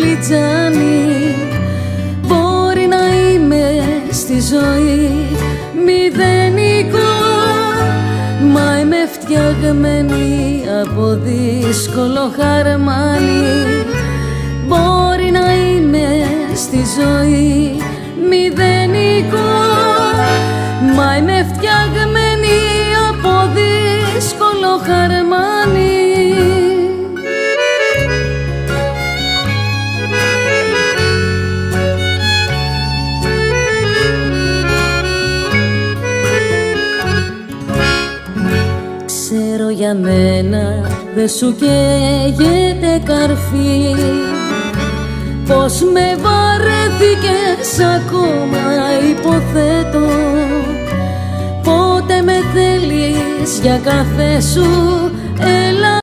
φλιτζάνι. Μπορεί να είμαι στη ζωή μηδενικό, μα είμαι φτιαγμένη από δύσκολο χαρμάνι. Μπορεί να είμαι στη ζωή μηδενικό, μα είμαι φτιαγμένη από δύσκολο χαρμάνι. Ξέρω για μένα δε σου καίγεται καρφί, πως με βαρέθηκες ακόμα υποθέτω. Πότε με θέλεις για καφέ σου, έλα